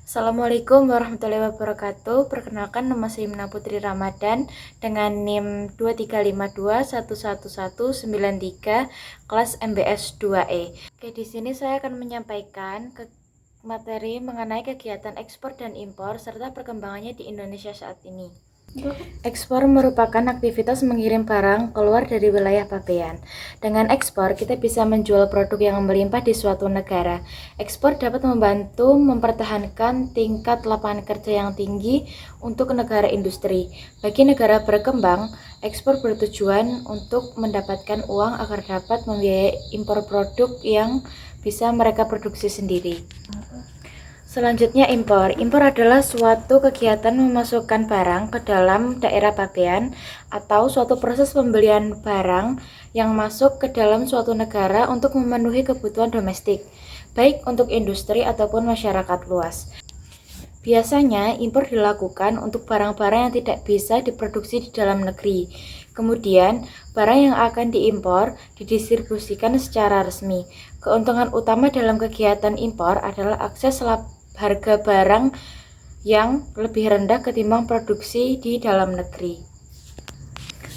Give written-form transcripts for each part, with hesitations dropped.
Assalamualaikum warahmatullahi wabarakatuh. Perkenalkan, nama saya Mina Putri Ramadan dengan NIM 2352111193 kelas MBS 2E. Oke, di sini saya akan menyampaikan materi mengenai kegiatan ekspor dan impor serta perkembangannya di Indonesia saat ini. Ekspor merupakan aktivitas mengirim barang keluar dari wilayah pabean. Dengan ekspor, kita bisa menjual produk yang melimpah di suatu negara. Ekspor dapat membantu mempertahankan tingkat lapangan kerja yang tinggi untuk negara industri. Bagi negara berkembang, ekspor bertujuan untuk mendapatkan uang agar dapat membiayai impor produk yang bisa mereka produksi sendiri. Selanjutnya, impor. Impor adalah suatu kegiatan memasukkan barang ke dalam daerah pabean atau suatu proses pembelian barang yang masuk ke dalam suatu negara untuk memenuhi kebutuhan domestik, baik untuk industri ataupun masyarakat luas. Biasanya, impor dilakukan untuk barang-barang yang tidak bisa diproduksi di dalam negeri. Kemudian, barang yang akan diimpor didistribusikan secara resmi. Keuntungan utama dalam kegiatan impor adalah akses harga barang yang lebih rendah ketimbang produksi di dalam negeri.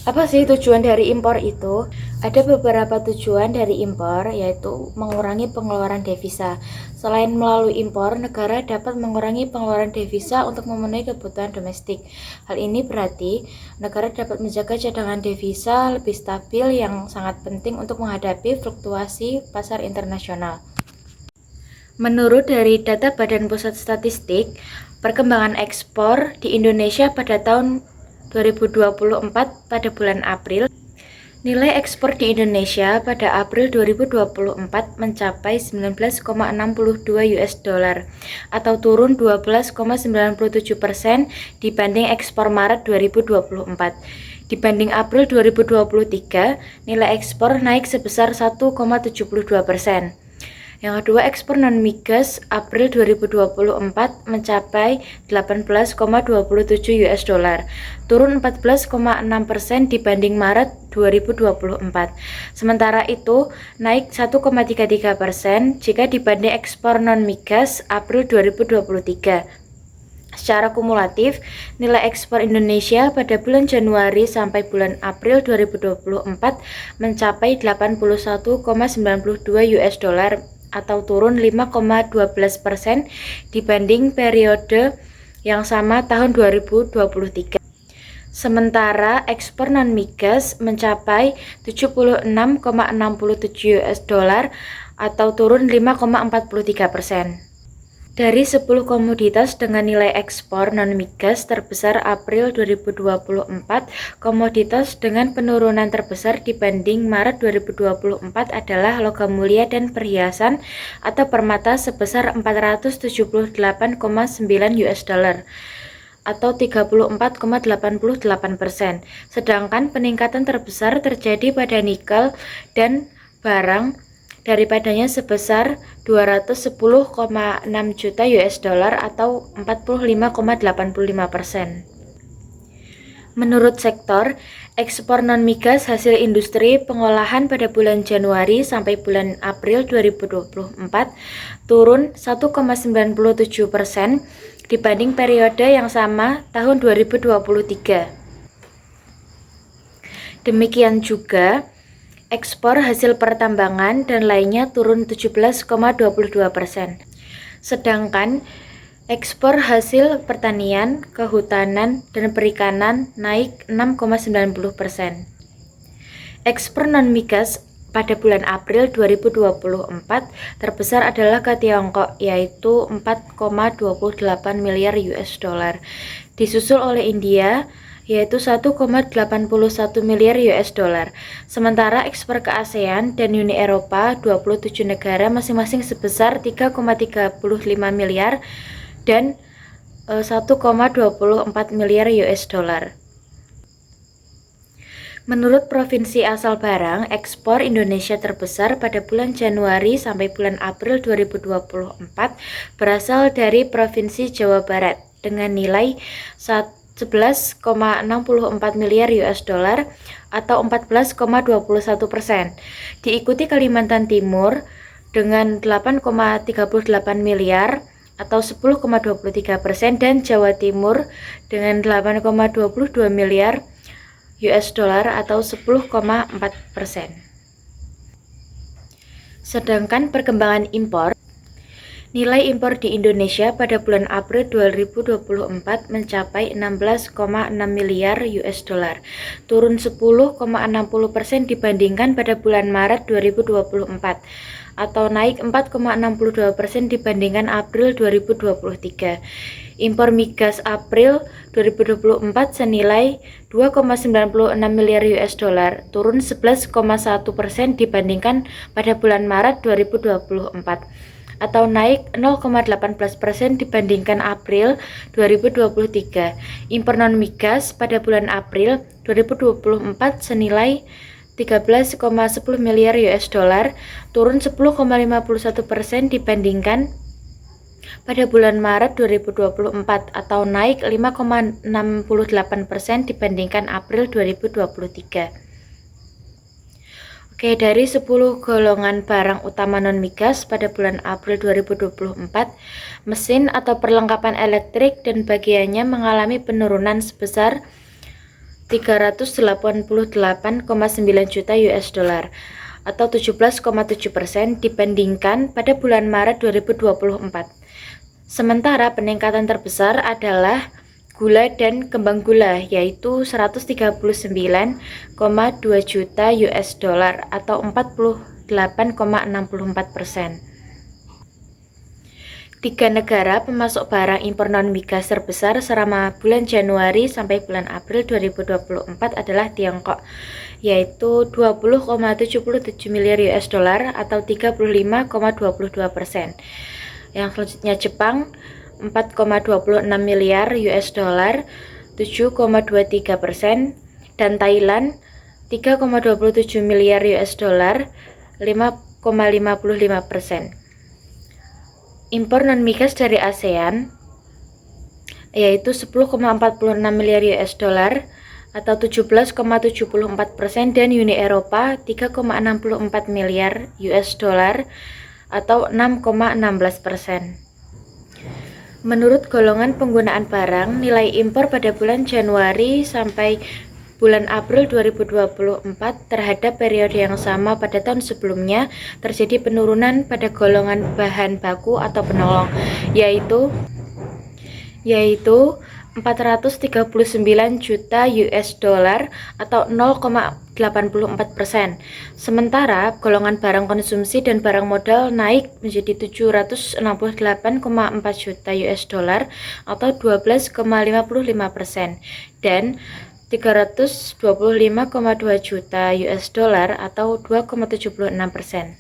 Apa sih tujuan dari impor itu? Ada beberapa tujuan dari impor, yaitu mengurangi pengeluaran devisa. Selain melalui impor, negara dapat mengurangi pengeluaran devisa untuk memenuhi kebutuhan domestik. Hal ini berarti negara dapat menjaga cadangan devisa lebih stabil yang sangat penting untuk menghadapi fluktuasi pasar internasional. Menurut dari data Badan Pusat Statistik, perkembangan ekspor di Indonesia pada tahun 2024 pada bulan April, nilai ekspor di Indonesia pada April 2024 mencapai 19,62 US dollar atau turun 12,97% dibanding ekspor Maret 2024. Dibanding April 2023, nilai ekspor naik sebesar 1,72%. Yang kedua, ekspor non-migas April 2024 mencapai 18,27 US dollar, turun 14,6% dibanding Maret 2024. Sementara itu, naik 1,33% jika dibanding ekspor non-migas April 2023. Secara kumulatif, nilai ekspor Indonesia pada bulan Januari sampai bulan April 2024 mencapai 81,92 US dollar atau turun 5,12% dibanding periode yang sama tahun 2023. Sementara ekspor non-migas mencapai 76,67 US dollar atau turun 5,43%. Dari 10 komoditas dengan nilai ekspor non-migas terbesar April 2024, komoditas dengan penurunan terbesar dibanding Maret 2024 adalah logam mulia dan perhiasan atau permata sebesar 478,9 US dollar atau 34,88%. Sedangkan peningkatan terbesar terjadi pada nikel dan barang daripadanya sebesar 210,6 juta US dollar atau 45,85%. Menurut sektor, ekspor non-migas hasil industri pengolahan pada bulan Januari sampai bulan April 2024 turun 1,97% dibanding periode yang sama tahun 2023. Demikian juga ekspor hasil pertambangan dan lainnya turun 17,22%. Sedangkan ekspor hasil pertanian, kehutanan, dan perikanan naik 6,90%. Ekspor non-migas pada bulan April 2024 terbesar adalah ke Tiongkok, yaitu 4,28 miliar US dollar. Disusul oleh India yaitu 1,81 miliar US dollar. Sementara ekspor ke ASEAN dan Uni Eropa 27 negara masing-masing sebesar 3,35 miliar dan 1,24 miliar US dollar. Menurut provinsi asal barang, ekspor Indonesia terbesar pada bulan Januari sampai bulan April 2024 berasal dari Provinsi Jawa Barat dengan nilai 11,64 miliar US dollar atau 14,21%. Diikuti Kalimantan Timur dengan 8,38 miliar atau 10,23% dan Jawa Timur dengan 8,22 miliar US dollar atau 10,4%. Sedangkan perkembangan impor, nilai impor di Indonesia pada bulan April 2024 mencapai 16,6 miliar US dollar, turun 10,60% dibandingkan pada bulan Maret 2024, atau naik 4,62% dibandingkan April 2023. Impor migas April 2024 senilai 2,96 miliar US dollar, turun 11,1% dibandingkan pada bulan Maret 2024, atau naik 0,18% dibandingkan April 2023. Impor non-migas pada bulan April 2024 senilai 13,10 miliar US dollar, turun 10,51% dibandingkan pada bulan Maret 2024, atau naik 5,68% dibandingkan April 2023. Oke, dari 10 golongan barang utama non-migas pada bulan April 2024, mesin atau perlengkapan elektrik dan bagiannya mengalami penurunan sebesar 388,9 juta US dollar atau 17,7% dibandingkan pada bulan Maret 2024. Sementara peningkatan terbesar adalah gula dan kembang gula, yaitu 139,2 juta US dollar atau 48,64%. 3 negara pemasok barang impor non-migas terbesar selama bulan Januari sampai bulan April 2024 adalah Tiongkok, yaitu 20,77 miliar US dollar atau 35,22%. Yang selanjutnya Jepang 4,26 miliar US dollar 7,23%, dan Thailand 3,27 miliar US dollar 5,55%. Impor non-migas dari ASEAN yaitu 10,46 miliar US dollar atau 17,74%, dan Uni Eropa 3,64 miliar US dollar atau 6,16%. Menurut golongan penggunaan barang, nilai impor pada bulan Januari sampai bulan April 2024 terhadap periode yang sama pada tahun sebelumnya terjadi penurunan pada golongan bahan baku atau penolong, yaitu 439 juta US dollar atau 0,84%. Sementara golongan barang konsumsi dan barang modal naik menjadi 768,4 juta US dollar atau 12,55%, dan 325,2 juta US dollar atau 2,76%.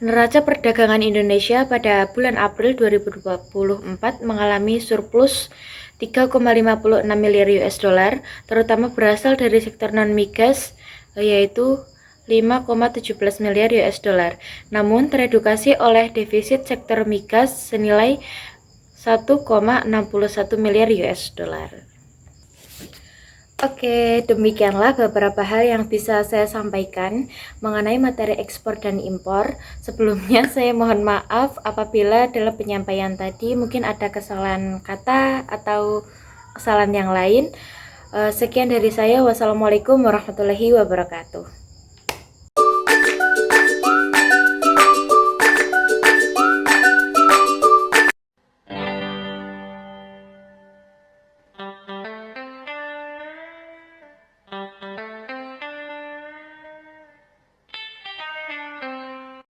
Neraca perdagangan Indonesia pada bulan April 2024 mengalami surplus 3,56 miliar US dollar, terutama berasal dari sektor non-migas yaitu 5,17 miliar US dollar. Namun teredukasi oleh defisit sektor migas senilai 1,61 miliar US dollar. Oke, demikianlah beberapa hal yang bisa saya sampaikan mengenai materi ekspor dan impor. Sebelumnya saya mohon maaf apabila dalam penyampaian tadi mungkin ada kesalahan kata atau kesalahan yang lain. Sekian dari saya. Wassalamualaikum warahmatullahi wabarakatuh.